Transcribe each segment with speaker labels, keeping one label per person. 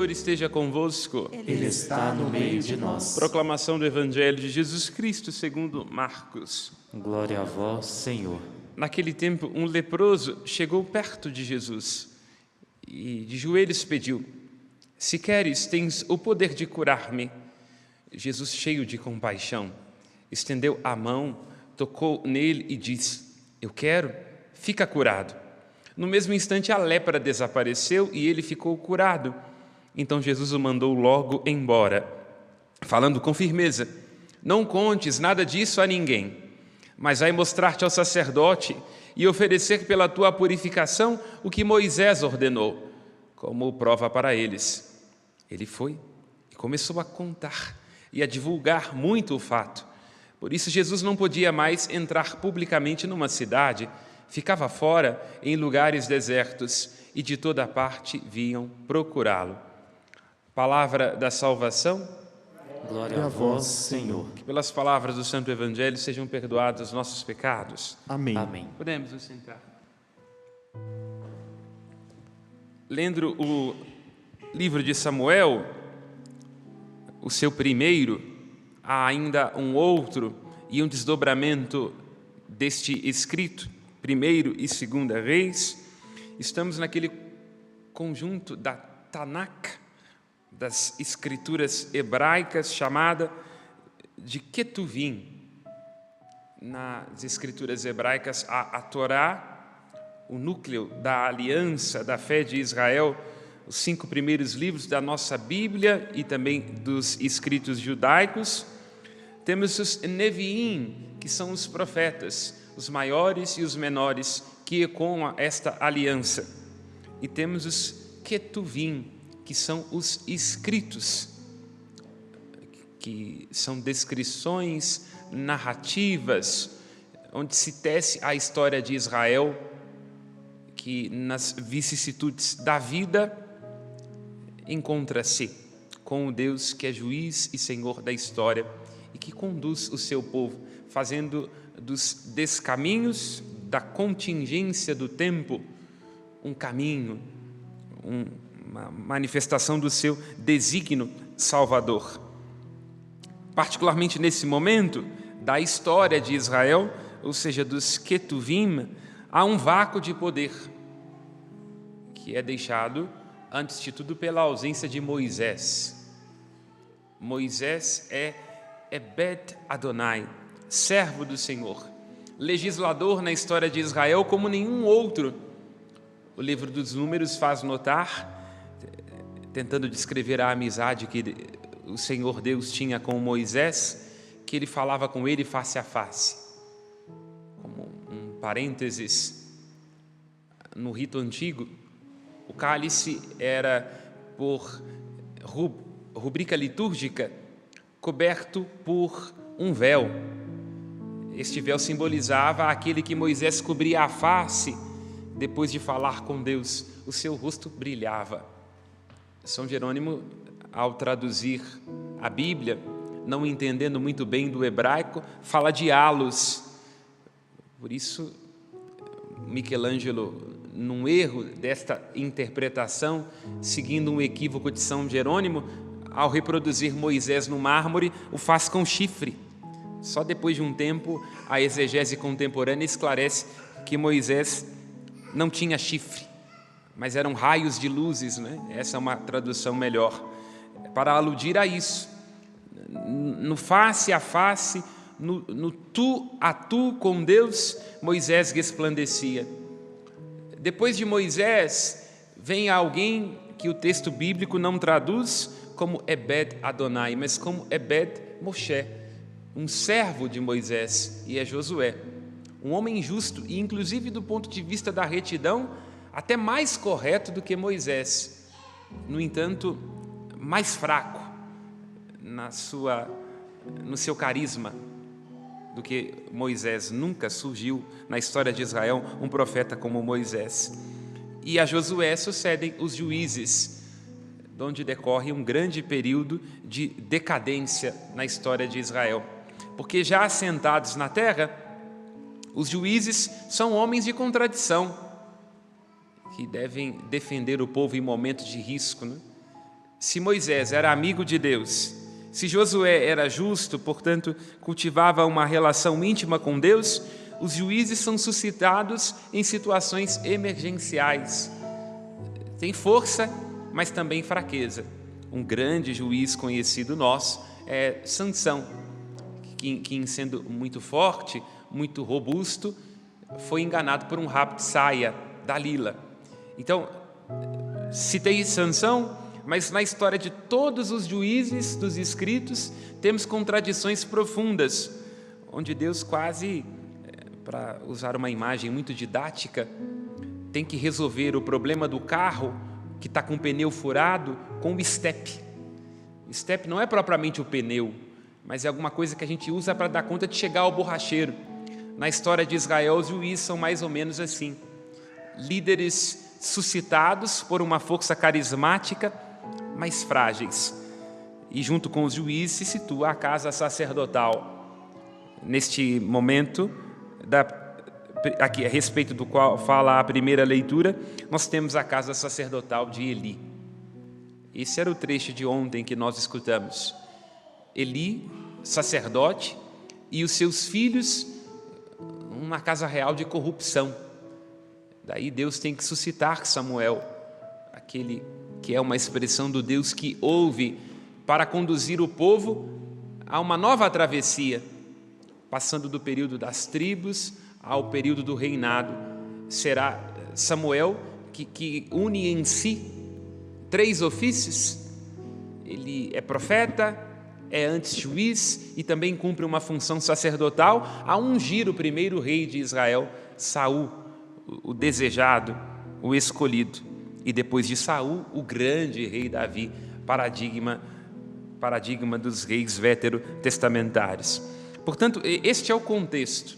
Speaker 1: Senhor esteja convosco.
Speaker 2: Ele está no meio de nós.
Speaker 1: Proclamação do Evangelho de Jesus Cristo segundo Marcos.
Speaker 2: Glória a vós, Senhor.
Speaker 1: Naquele tempo, um leproso chegou perto de Jesus e de joelhos pediu: Se queres, tens o poder de curar-me. Jesus, cheio de compaixão, estendeu a mão, tocou nele e disse: Eu quero, fica curado. No mesmo instante, a lepra desapareceu e ele ficou curado. Então Jesus o mandou logo embora, falando com firmeza: Não contes nada disso a ninguém, mas vai mostrar-te ao sacerdote e oferecer pela tua purificação o que Moisés ordenou, como prova para eles. Ele foi e começou a contar e a divulgar muito o fato. Por isso Jesus não podia mais entrar publicamente numa cidade, ficava fora em lugares desertos e de toda parte vinham procurá-lo. Palavra da salvação.
Speaker 2: Glória a vós, Senhor.
Speaker 1: Que pelas palavras do Santo Evangelho sejam perdoados os nossos pecados.
Speaker 3: Amém.
Speaker 2: Amém.
Speaker 1: Podemos nos sentar. Lendo o livro de Samuel, o seu primeiro, há ainda um outro e um desdobramento deste escrito, primeiro e segunda Reis. Estamos naquele conjunto da Tanakh, das escrituras hebraicas, chamada de Ketuvim. Nas escrituras hebraicas, a Torá, o núcleo da aliança, da fé de Israel, os 5 primeiros livros da nossa Bíblia e também dos escritos judaicos. Temos os Neviim, que são os profetas, os maiores e os menores, que ecoam esta aliança. E temos os Ketuvim, que são os escritos, que são descrições narrativas, onde se tece a história de Israel, que nas vicissitudes da vida encontra-se com o Deus que é juiz e Senhor da história e que conduz o seu povo, fazendo dos descaminhos da contingência do tempo um caminho, uma manifestação do seu desígnio salvador. Particularmente nesse momento da história de Israel, ou seja, dos Ketuvim, há um vácuo de poder que é deixado, antes de tudo, pela ausência de Moisés. Moisés é Ebed Adonai, servo do Senhor, legislador na história de Israel como nenhum outro. O livro dos Números faz notar, tentando descrever a amizade que o Senhor Deus tinha com Moisés, que ele falava com ele face a face. Como um parênteses, no rito antigo, o cálice era, por rubrica litúrgica, coberto por um véu. Este véu simbolizava aquele que Moisés cobria a face depois de falar com Deus. O seu rosto brilhava. São Jerônimo, ao traduzir a Bíblia, não entendendo muito bem do hebraico, fala de halos. Por isso, Michelangelo, num erro desta interpretação, seguindo um equívoco de São Jerônimo, ao reproduzir Moisés no mármore, o faz com chifre. Só depois de um tempo, a exegese contemporânea esclarece que Moisés não tinha chifre, mas eram raios de luzes, né? Essa é uma tradução melhor, para aludir a isso. No face a face, no tu a tu com Deus, Moisés resplandecia. Depois de Moisés, vem alguém que o texto bíblico não traduz como Ebed Adonai, mas como Ebed Moshe, um servo de Moisés, e é Josué, um homem justo e, inclusive, do ponto de vista da retidão, até mais correto do que Moisés, no entanto, mais fraco no seu carisma do que Moisés. Nunca surgiu na história de Israel um profeta como Moisés. E a Josué sucedem os juízes, onde decorre um grande período de decadência na história de Israel, porque já assentados na terra, os juízes são homens de contradição, que devem defender o povo em momentos de risco, né? Se Moisés era amigo de Deus, se Josué era justo, portanto, cultivava uma relação íntima com Deus, os juízes são suscitados em situações emergenciais. Tem força, mas também fraqueza. Um grande juiz conhecido nosso é Sansão, que sendo muito forte, muito robusto, foi enganado por um rabo de saia, Dalila. Então, citei Sansão, mas na história de todos os juízes dos escritos, temos contradições profundas, onde Deus quase, para usar uma imagem muito didática, tem que resolver o problema do carro que está com o pneu furado com o estepe. Estepe não é propriamente o pneu, mas é alguma coisa que a gente usa para dar conta de chegar ao borracheiro. Na história de Israel, os juízes são mais ou menos assim. Líderes suscitados por uma força carismática, mas frágeis. E junto com os juízes se situa a casa sacerdotal. Neste momento, aqui a respeito do qual fala a primeira leitura, nós temos a casa sacerdotal de Eli. Esse era o trecho de ontem que nós escutamos. Eli, sacerdote, e os seus filhos, uma casa real de corrupção. Daí Deus tem que suscitar Samuel, aquele que é uma expressão do Deus que ouve, para conduzir o povo a uma nova travessia, passando do período das tribos ao período do reinado. Será Samuel que une em si 3 ofícios. Ele é profeta, é antes juiz e também cumpre uma função sacerdotal a ungir o primeiro rei de Israel, Saul, o desejado, o escolhido. E depois de Saul, o grande rei Davi, paradigma dos reis veterotestamentários. Portanto, este é o contexto.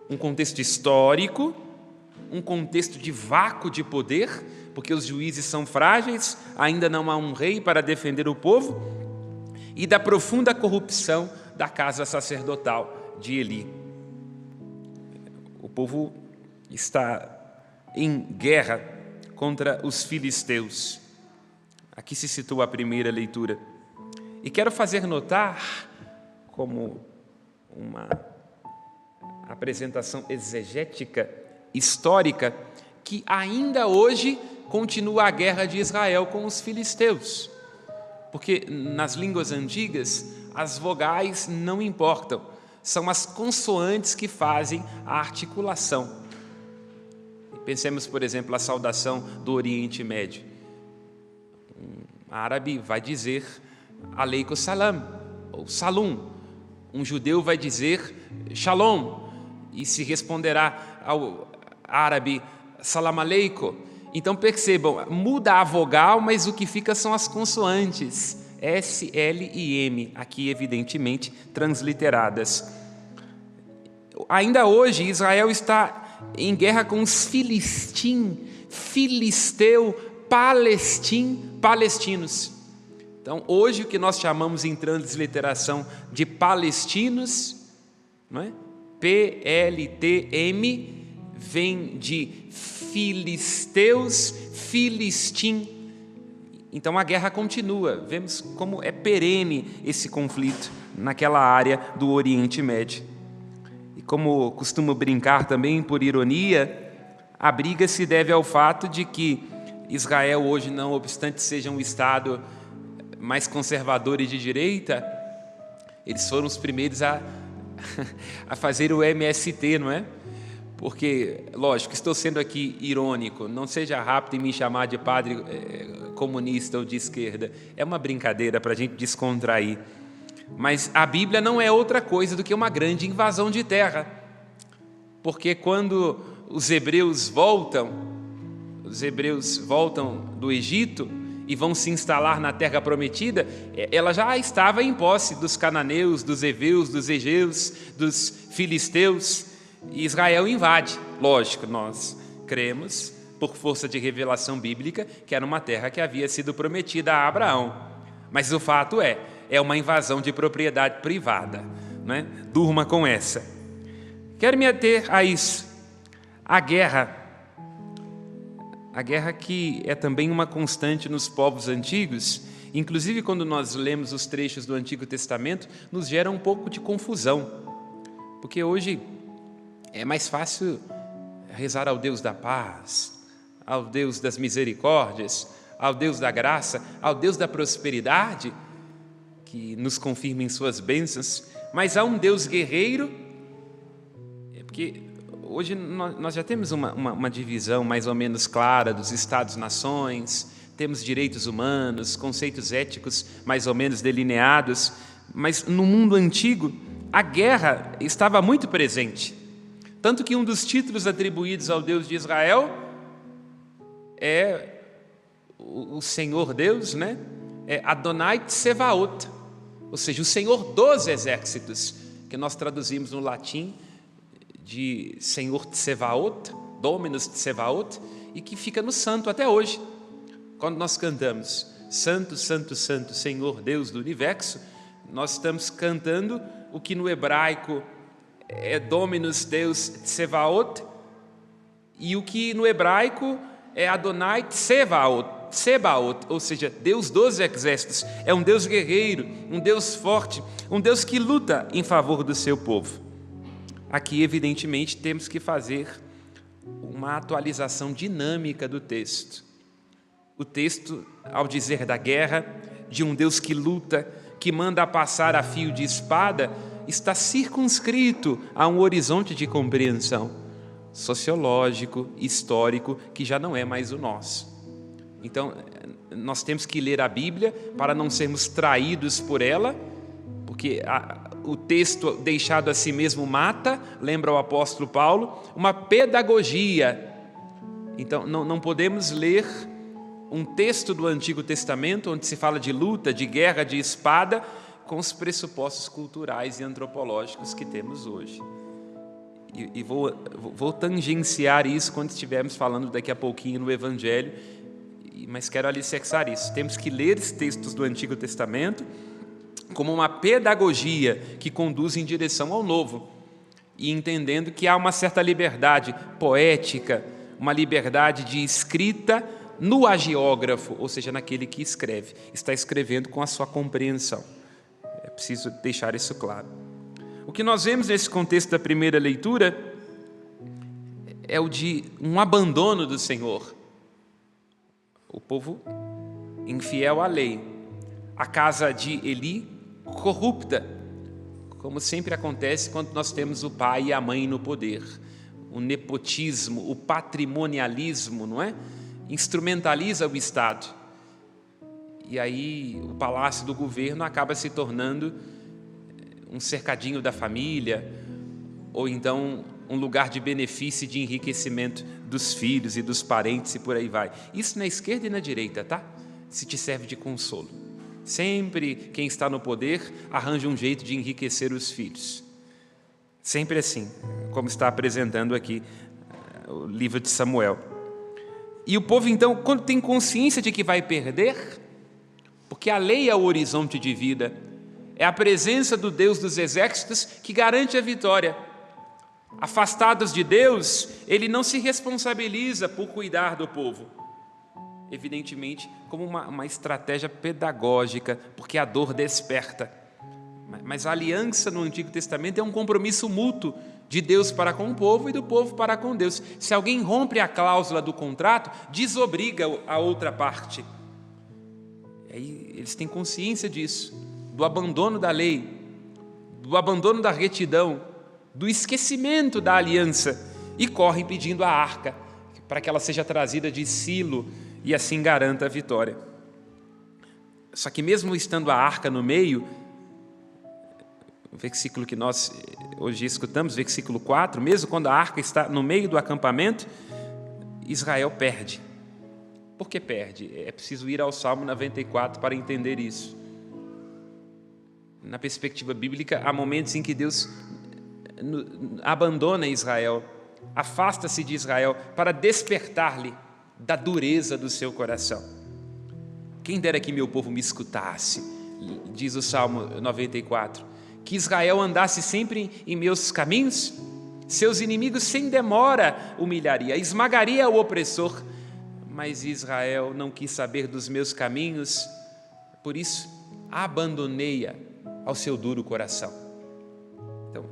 Speaker 1: Um contexto histórico, um contexto de vácuo de poder, porque os juízes são frágeis, ainda não há um rei para defender o povo, e da profunda corrupção da casa sacerdotal de Eli. O povo está em guerra contra os filisteus. Aqui se situa a primeira leitura. E quero fazer notar, como uma apresentação exegética, histórica, que ainda hoje continua a guerra de Israel com os filisteus. Porque nas línguas antigas, as vogais não importam, são as consoantes que fazem a articulação. Pensemos, por exemplo, a saudação do Oriente Médio. Um árabe vai dizer Aleikum Salam, ou Salum. Um judeu vai dizer Shalom, e se responderá ao árabe Salam Aleikum. Então percebam, muda a vogal, mas o que fica são as consoantes, S, L e M, aqui evidentemente transliteradas. Ainda hoje Israel está em guerra com os filisteu, palestinos. Então hoje o que nós chamamos em transliteração de palestinos, não é? PLTM, vem de filisteus, filistim. Então a guerra continua. Vemos como é perene esse conflito naquela área do Oriente Médio. E como costumo brincar também, por ironia, a briga se deve ao fato de que Israel hoje, não obstante seja um Estado mais conservador e de direita, eles foram os primeiros a fazer o MST, não é? Porque, lógico, estou sendo aqui irônico, não seja rápido em me chamar de padre comunista ou de esquerda, é uma brincadeira para a gente descontrair. Mas a Bíblia não é outra coisa do que uma grande invasão de terra, porque quando os hebreus voltam do Egito e vão se instalar na terra prometida, ela já estava em posse dos cananeus, dos heveus, dos egeus, dos filisteus. E Israel invade. Lógico, nós cremos, por força de revelação bíblica, que era uma terra que havia sido prometida a Abraão. Mas o fato é uma invasão de propriedade privada, não é? Durma com essa. Quero me ater a isso. A guerra que é também uma constante nos povos antigos inclusive quando nós lemos os trechos do Antigo Testamento, nos gera um pouco de confusão, porque hoje é mais fácil rezar ao Deus da paz, ao Deus das misericórdias, ao Deus da graça, ao Deus da prosperidade, que nos confirma em suas bênçãos, mas há um Deus guerreiro, porque hoje nós já temos uma divisão mais ou menos clara dos Estados-nações, temos direitos humanos, conceitos éticos mais ou menos delineados, mas no mundo antigo a guerra estava muito presente, tanto que um dos títulos atribuídos ao Deus de Israel é o Senhor Deus, né? É Adonai Tsevaot, ou seja, o Senhor dos exércitos, que nós traduzimos no latim de Senhor Tsevaot, Dominus Tsevaot, e que fica no santo até hoje. Quando nós cantamos Santo, Santo, Santo, Senhor Deus do Universo, nós estamos cantando o que no hebraico é Dominus Deus Tsevaot, e o que no hebraico é Adonai Tsevaot, ou seja, Deus dos exércitos. É um Deus guerreiro, um Deus forte, um Deus que luta em favor do seu povo. Aqui, evidentemente, temos que fazer uma atualização dinâmica do texto. O texto, ao dizer da guerra, de um Deus que luta, que manda passar a fio de espada, está circunscrito a um horizonte de compreensão sociológico, histórico, que já não é mais o nosso. Então, nós temos que ler a Bíblia para não sermos traídos por ela, porque o texto deixado a si mesmo mata, lembra o apóstolo Paulo, uma pedagogia. Então, não podemos ler um texto do Antigo Testamento, onde se fala de luta, de guerra, de espada, com os pressupostos culturais e antropológicos que temos hoje. E vou tangenciar isso quando estivermos falando daqui a pouquinho no Evangelho, mas quero alicerçar isso. Temos que ler os textos do Antigo Testamento como uma pedagogia que conduz em direção ao Novo, e entendendo que há uma certa liberdade poética, uma liberdade de escrita no agiógrafo, ou seja, naquele que escreve, está escrevendo com a sua compreensão. É preciso deixar isso claro. O que nós vemos nesse contexto da primeira leitura é o de um abandono do Senhor. O povo infiel à lei, a casa de Eli corrupta, como sempre acontece quando nós temos o pai e a mãe no poder. O nepotismo, o patrimonialismo, não é? Instrumentaliza o Estado. E aí o palácio do governo acaba se tornando um cercadinho da família, ou então um lugar de benefício e de enriquecimento dos filhos e dos parentes e por aí vai. Isso na esquerda e na direita, tá? Se te serve de consolo. Sempre quem está no poder arranja um jeito de enriquecer os filhos. Sempre assim, como está apresentando aqui o livro de Samuel. E o povo, então, quando tem consciência de que vai perder, porque a lei é o horizonte de vida, é a presença do Deus dos exércitos que garante a vitória. Afastados de Deus, ele não se responsabiliza por cuidar do povo. Evidentemente, como uma estratégia pedagógica, porque a dor desperta. Mas a aliança no Antigo Testamento é um compromisso mútuo de Deus para com o povo e do povo para com Deus. Se alguém rompe a cláusula do contrato, desobriga a outra parte. E aí eles têm consciência disso, do abandono da lei, do abandono da retidão, do esquecimento da aliança, e correm pedindo a arca, para que ela seja trazida de Silo e assim garanta a vitória. Só que mesmo estando a arca no meio, o versículo que nós hoje escutamos, versículo 4, mesmo quando a arca está no meio do acampamento, Israel perde. Por que perde? É preciso ir ao Salmo 94 para entender isso. Na perspectiva bíblica, há momentos em que Deus abandona Israel, afasta-se de Israel para despertar-lhe da dureza do seu coração. Quem dera que meu povo me escutasse, diz o Salmo 94, que Israel andasse sempre em meus caminhos, seus inimigos sem demora humilharia, esmagaria o opressor, mas Israel não quis saber dos meus caminhos, Por isso, abandonei-a ao seu duro coração. Então,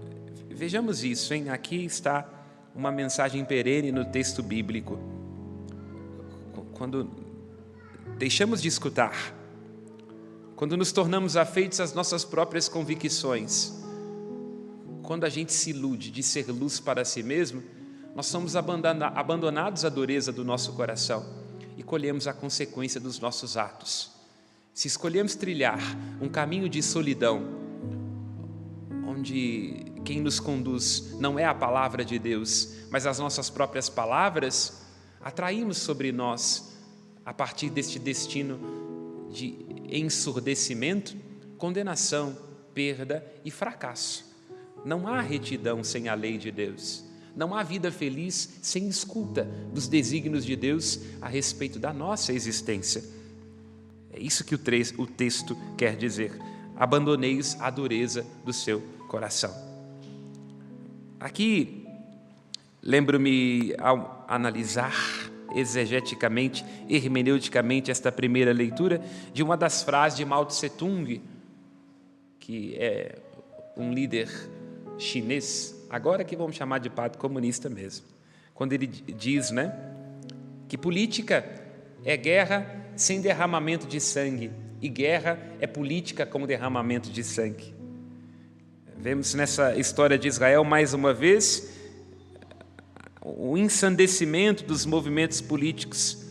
Speaker 1: vejamos isso, hein? Aqui está uma mensagem perene no texto bíblico. Quando deixamos de escutar, quando nos tornamos afeitos às nossas próprias convicções, quando a gente se ilude de ser luz para si mesmo, nós somos abandonados à dureza do nosso coração e colhemos a consequência dos nossos atos. Se escolhemos trilhar um caminho de solidão, onde quem nos conduz não é a palavra de Deus, mas as nossas próprias palavras, atraímos sobre nós, a partir deste destino de ensurdecimento, condenação, perda e fracasso. Não há retidão sem a lei de Deus. Não há vida feliz sem escuta dos desígnios de Deus a respeito da nossa existência. É isso que o texto quer dizer. Abandonei-os à dureza do seu coração. Aqui, lembro-me, ao analisar exegeticamente, hermeneuticamente, esta primeira leitura, de uma das frases de Mao Tse-tung, que é um líder chinês, agora que vamos chamar de padre comunista mesmo, quando ele diz, que política é guerra sem derramamento de sangue, e guerra é política com derramamento de sangue. Vemos nessa história de Israel, mais uma vez, o ensandecimento dos movimentos políticos,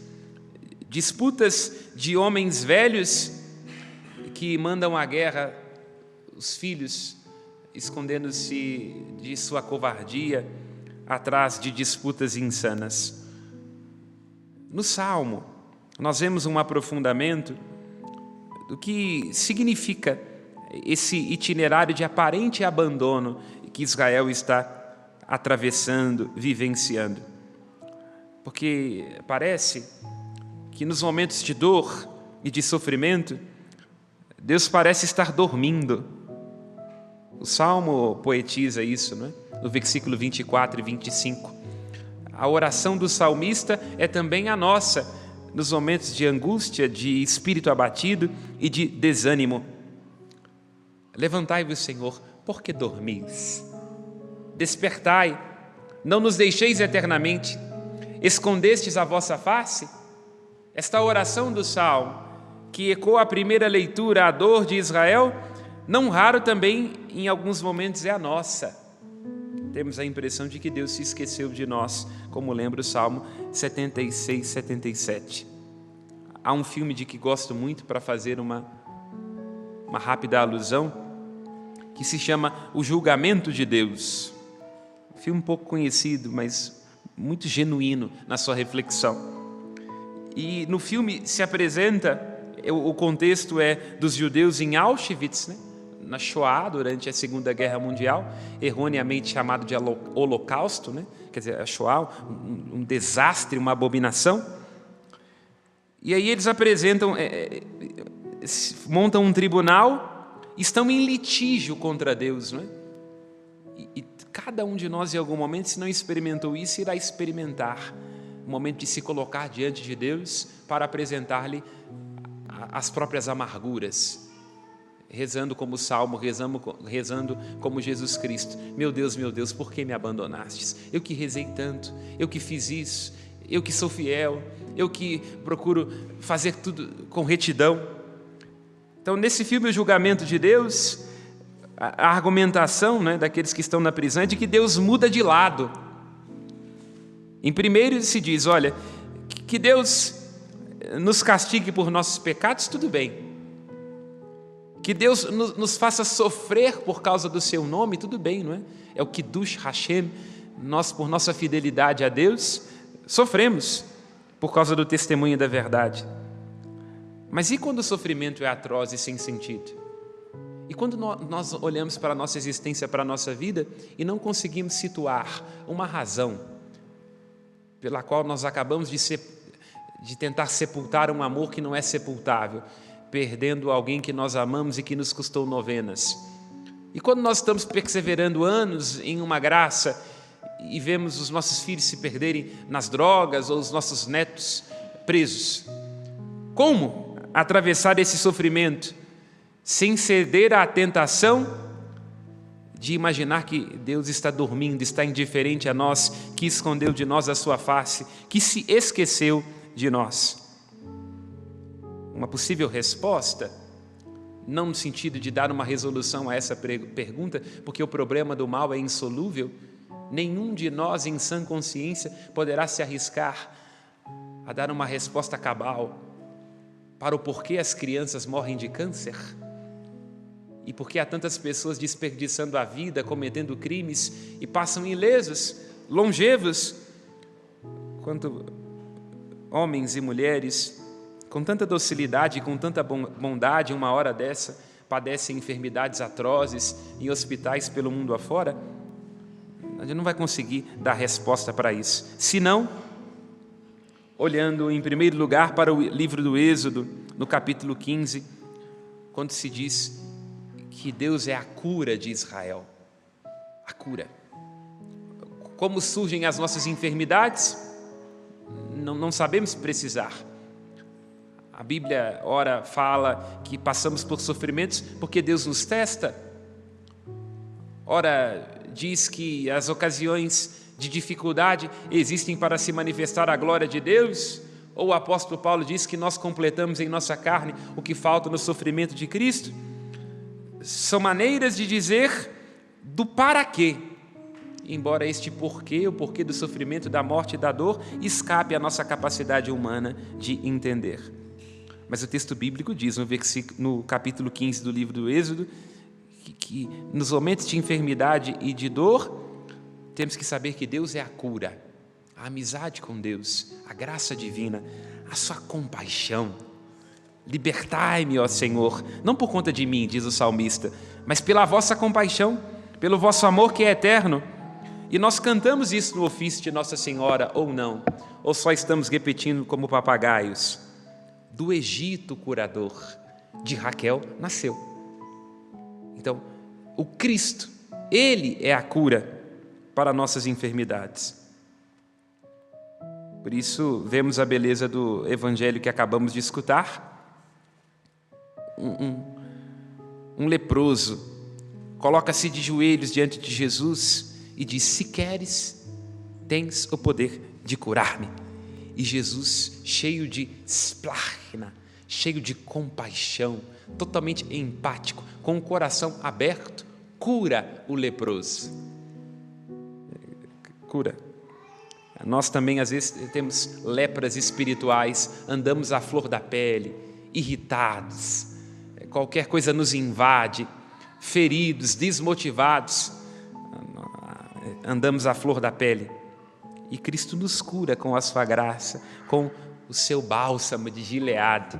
Speaker 1: disputas de homens velhos que mandam à guerra os filhos, escondendo-se de sua covardia atrás de disputas insanas. No Salmo, nós vemos um aprofundamento do que significa esse itinerário de aparente abandono que Israel está atravessando, vivenciando. Porque parece que nos momentos de dor e de sofrimento, Deus parece estar dormindo. O Salmo poetiza isso, no versículo 24 e 25. A oração do salmista é também a nossa, nos momentos de angústia, de espírito abatido e de desânimo. Levantai-vos, Senhor, porque dormis? Despertai, não nos deixeis eternamente. Escondestes a vossa face? Esta oração do Salmo, que ecoa a primeira leitura, a dor de Israel, não raro também, em alguns momentos, é a nossa. Temos a impressão de que Deus se esqueceu de nós, como lembra o Salmo 76, 77. Há um filme de que gosto muito para fazer uma rápida alusão, que se chama O Julgamento de Deus. Um filme pouco conhecido, mas muito genuíno na sua reflexão. E no filme se apresenta, o contexto é dos judeus em Auschwitz, na Shoah, durante a Segunda Guerra Mundial, erroneamente chamado de Holocausto, quer dizer, a Shoah, um desastre, uma abominação. E aí eles apresentam, montam um tribunal, estão em litígio contra Deus, E cada um de nós, em algum momento, se não experimentou isso, irá experimentar o momento de se colocar diante de Deus para apresentar-lhe as próprias amarguras, rezando como o Salmo, rezando como Jesus Cristo. Meu Deus, por que me abandonastes? Eu que rezei tanto, eu que fiz isso, eu que sou fiel, eu que procuro fazer tudo com retidão. Então, nesse filme, O Julgamento de Deus, a argumentação daqueles que estão na prisão é de que Deus muda de lado. Em primeiro se diz, olha, que Deus nos castigue por nossos pecados, tudo bem. Que Deus nos faça sofrer por causa do seu nome, tudo bem, não é? É o Kiddush Hashem, nós por nossa fidelidade a Deus, sofremos por causa do testemunho da verdade. Mas e quando o sofrimento é atroz e sem sentido? E quando nós olhamos para a nossa existência, para a nossa vida, e não conseguimos situar uma razão pela qual nós acabamos de tentar sepultar um amor que não é sepultável, perdendo alguém que nós amamos e que nos custou novenas. E quando nós estamos perseverando anos em uma graça e vemos os nossos filhos se perderem nas drogas ou os nossos netos presos, como atravessar esse sofrimento sem ceder à tentação de imaginar que Deus está dormindo, está indiferente a nós, que escondeu de nós a sua face, que se esqueceu de nós. Uma possível resposta, não no sentido de dar uma resolução a essa pergunta, porque o problema do mal é insolúvel, nenhum de nós em sã consciência poderá se arriscar a dar uma resposta cabal para o porquê as crianças morrem de câncer e porquê há tantas pessoas desperdiçando a vida, cometendo crimes e passam ilesos, longevos, quanto homens e mulheres com tanta docilidade, com tanta bondade, uma hora dessa, padecem enfermidades atrozes em hospitais pelo mundo afora. A gente não vai conseguir dar resposta para isso, senão olhando em primeiro lugar para o livro do Êxodo, no capítulo 15, quando se diz que Deus é a cura de Israel. A cura. Como surgem as nossas enfermidades? Não sabemos precisar. A Bíblia, ora, fala que passamos por sofrimentos porque Deus nos testa. Ora, diz que as ocasiões de dificuldade existem para se manifestar a glória de Deus. Ou o apóstolo Paulo diz que nós completamos em nossa carne o que falta no sofrimento de Cristo. São maneiras de dizer do para quê, embora este porquê, o porquê do sofrimento, da morte e da dor, escape à nossa capacidade humana de entender. Mas o texto bíblico diz, no capítulo 15 do livro do Êxodo, que nos momentos de enfermidade e de dor, temos que saber que Deus é a cura, a amizade com Deus, a graça divina, a sua compaixão. Libertai-me, ó Senhor, não por conta de mim, diz o salmista, mas pela vossa compaixão, pelo vosso amor que é eterno. E nós cantamos isso no ofício de Nossa Senhora, ou não, ou só estamos repetindo como papagaios. Do Egito curador, de Raquel nasceu. Então, o Cristo, Ele é a cura para nossas enfermidades. Por isso, vemos a beleza do evangelho que acabamos de escutar. Um leproso coloca-se de joelhos diante de Jesus e diz: se queres, tens o poder de curar-me. E Jesus, cheio de splachna, cheio de compaixão, totalmente empático, com o coração aberto, cura o leproso. Cura. Nós também, às vezes, temos lepras espirituais, andamos à flor da pele, irritados, qualquer coisa nos invade, feridos, desmotivados, andamos à flor da pele. E Cristo nos cura com a sua graça, com o seu bálsamo de Gileade,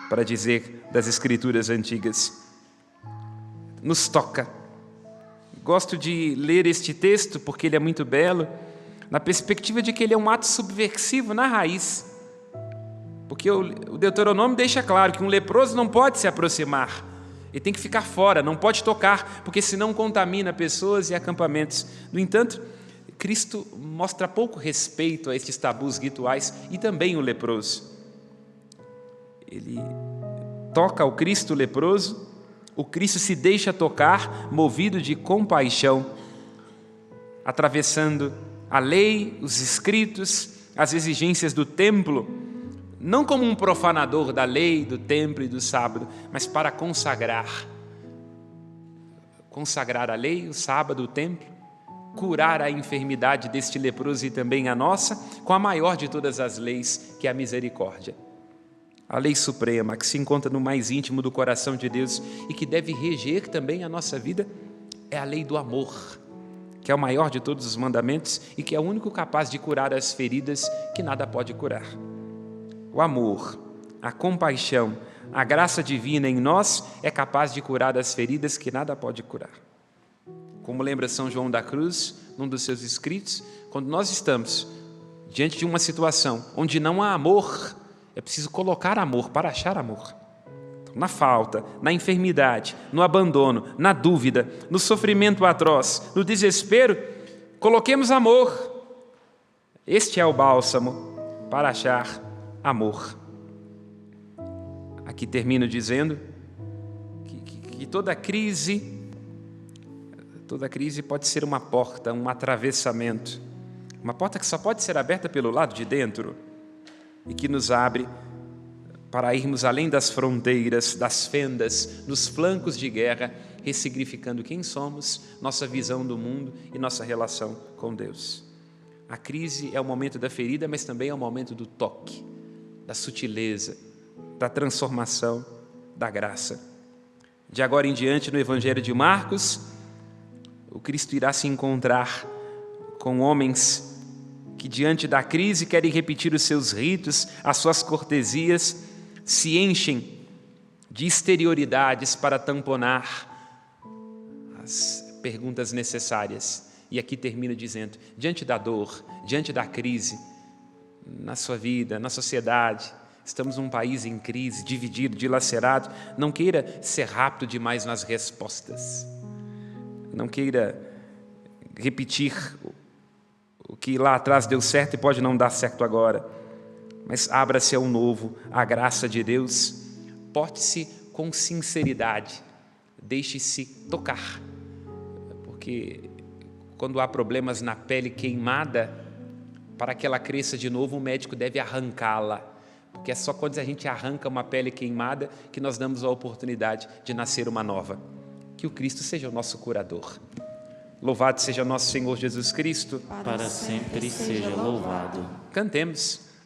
Speaker 1: para dizer das Escrituras antigas. Nos toca. Gosto de ler este texto porque ele é muito belo, na perspectiva de que ele é um ato subversivo na raiz. Porque o Deuteronômio deixa claro que um leproso não pode se aproximar, ele tem que ficar fora, não pode tocar, porque senão contamina pessoas e acampamentos. No entanto, Cristo mostra pouco respeito a estes tabus rituais e também o leproso. Ele toca o Cristo leproso, o Cristo se deixa tocar, movido de compaixão, atravessando a lei, os escritos, as exigências do templo, não como um profanador da lei, do templo e do sábado, mas para consagrar a lei, o sábado, o templo, curar a enfermidade deste leproso e também a nossa, com a maior de todas as leis, que é a misericórdia. A lei suprema, que se encontra no mais íntimo do coração de Deus e que deve reger também a nossa vida, é a lei do amor, que é o maior de todos os mandamentos e que é o único capaz de curar as feridas que nada pode curar. O amor, a compaixão, a graça divina em nós é capaz de curar as feridas que nada pode curar. Como lembra São João da Cruz, num dos seus escritos, quando nós estamos diante de uma situação onde não há amor, é preciso colocar amor para achar amor. Então, na falta, na enfermidade, no abandono, na dúvida, no sofrimento atroz, no desespero, coloquemos amor. Este é o bálsamo para achar amor. Aqui termino dizendo que toda crise pode ser uma porta, um atravessamento, uma porta que só pode ser aberta pelo lado de dentro e que nos abre para irmos além das fronteiras, das fendas, nos flancos de guerra, ressignificando quem somos, nossa visão do mundo e nossa relação com Deus. A crise é o momento da ferida, mas também é o momento do toque, da sutileza, da transformação, da graça. De agora em diante, no Evangelho de Marcos, o Cristo irá se encontrar com homens que, diante da crise, querem repetir os seus ritos, as suas cortesias, se enchem de exterioridades para tamponar as perguntas necessárias. E aqui termino dizendo, diante da dor, diante da crise, na sua vida, na sociedade, estamos num país em crise, dividido, dilacerado, não queira ser rápido demais nas respostas. Não queira repetir o que lá atrás deu certo e pode não dar certo agora. Mas abra-se ao novo, à graça de Deus. Porte-se com sinceridade. Deixe-se tocar. Porque quando há problemas na pele queimada, para que ela cresça de novo, o médico deve arrancá-la. Porque é só quando a gente arranca uma pele queimada que nós damos a oportunidade de nascer uma nova. Que o Cristo seja o nosso curador. Louvado seja nosso Senhor Jesus Cristo.
Speaker 2: Para sempre seja louvado.
Speaker 1: Cantemos.